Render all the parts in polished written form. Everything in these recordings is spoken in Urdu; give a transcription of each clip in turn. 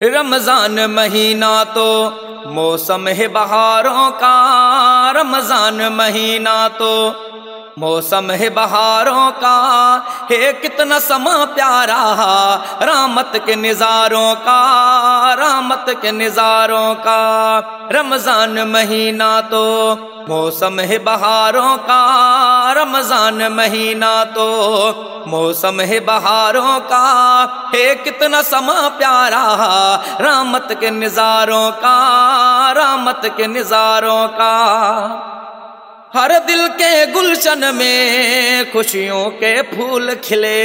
رمضان مہینہ تو موسم ہے بہاروں کا، رمضان مہینہ تو موسم ہے بہاروں کا، ہے کتنا سما پیارا رحمت کے نظاروں کا، رحمت کے نظاروں کا۔ رمضان مہینہ تو موسم ہے بہاروں کا، رمضان مہینہ تو موسم ہے بہاروں کا، ہے کتنا سما پیارا رحمت کے نظاروں کا، رحمت کے نظاروں کا۔ ہر دل کے گلشن میں خوشیوں کے پھول کھلے،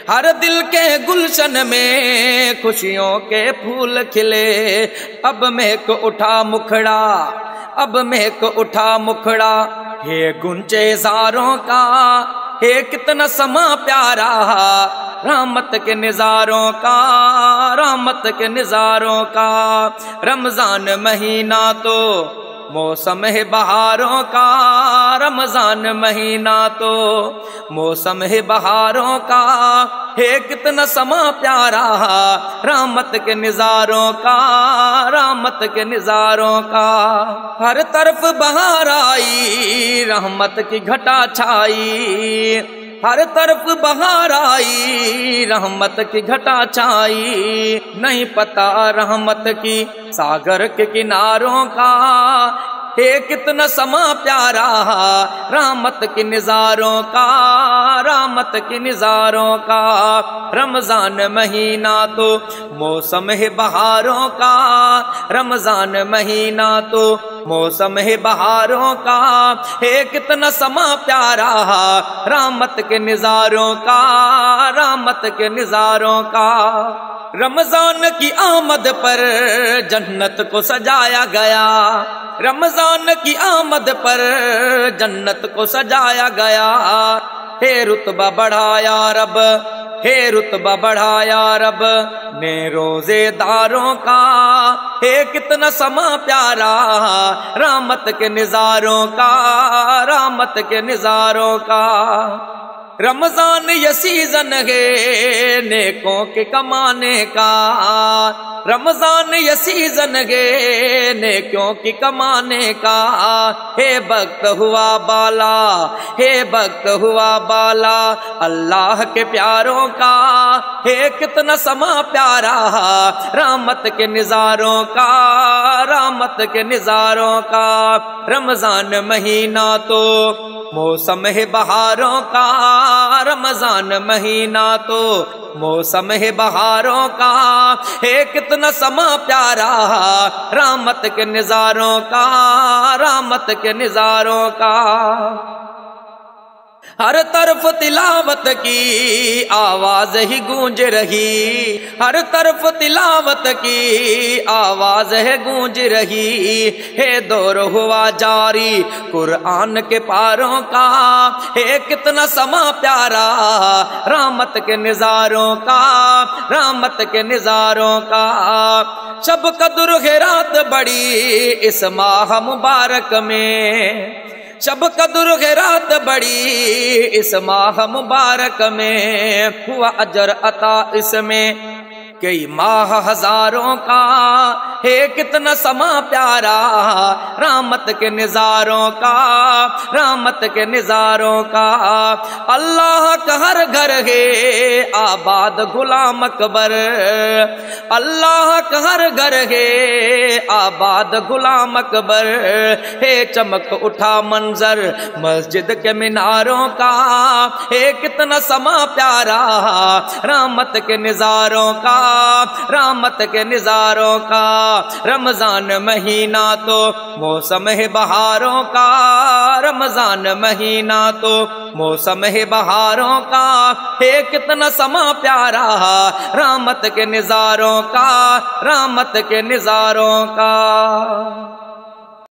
ہر دل کے گلشن میں خوشیوں کے پھول کھلے۔ اب مہک اٹھا مکھڑا، اب مہک اٹھا مکھڑا، ہے گنچے زاروں کا، ہے کتنا سما پیارا رحمت کے نظاروں کا، رحمت کے نظاروں کا۔ رمضان مہینہ تو موسم ہے بہاروں کا، رمضان مہینہ تو موسم ہے بہاروں کا، ہے کتنا سما پیارا رحمت کے نظاروں کا، رحمت کے نظاروں کا۔ ہر طرف بہار آئی، رحمت کی گھٹا چھائی، ہر طرف بہار آئی، رحمت کی گھٹا چھائی۔ نہیں پتہ رحمت کی ساگر کے کناروں کا، ہے کتنا سما پیارا رحمت کی نظاروں کا، رحمت کی نظاروں کا۔ رمضان مہینہ تو موسم ہے بہاروں کا، رمضان مہینہ تو موسم ہے بہاروں کا، ہے کتنا سما پیارا رحمت کے نظاروں کا، رحمت کے نظاروں کا۔ رمضان کی آمد پر جنت کو سجایا گیا، رمضان کی آمد پر جنت کو سجایا گیا۔ ہے رتبہ بڑھایا رب، ہے رتبہ بڑھایا رب نے روزے داروں کا، ہے کتنا سما پیارا رحمت کے نظاروں کا، رحمت کے نظاروں کا۔ رمضان یہ سیزن ہے نیکوں کے کمانے کا، رمضان یہ سیزن ہے نیکوں کی کمانے کا۔ ہے وقت ہوا بالا، ہے وقت ہوا بالا اللہ کے پیاروں کا، ہے کتنا سما پیارا رحمت کے نظاروں کا، رحمت کے نظاروں کا۔ رمضان مہینہ تو موسم ہے بہاروں کا، رمضان مہینہ تو موسم ہے بہاروں کا، ہے کتنا سما پیارا رحمت کے نظاروں کا، رحمت کے نظاروں کا۔ ہر طرف تلاوت کی آواز ہی گونج رہی، ہر طرف تلاوت کی آواز ہے گونج رہی۔ ہے دور ہوا جاری قرآن کے پاروں کا، ہے کتنا سما پیارا رحمت کے نظاروں کا، رحمت کے نظاروں کا۔ شب قدر ہے رات بڑی اس ماہ مبارک میں، شب قدر ہے رات بڑی اس ماہ مبارک میں۔ ہوا اجر عطا اس میں کئی ماہ ہزاروں کا، ہے کتنا سما پیارا رحمت کے نظاروں کا، رحمت کے نظاروں کا۔ اللہ کا ہر گھر ہے آباد غلام اکبر، اللہ کا ہر گھر ہے آباد غلام اکبر۔ ہے چمک اٹھا منظر مسجد کے میناروں کا، ہے کتنا سما پیارا رحمت کے نظاروں کا، رحمت کے نظاروں کا۔ رمضان مہینہ تو موسم ہے بہاروں کا، رمضان مہینہ تو موسم ہے بہاروں کا، ہے کتنا سما پیارا رحمت کے نظاروں کا، رحمت کے نظاروں کا۔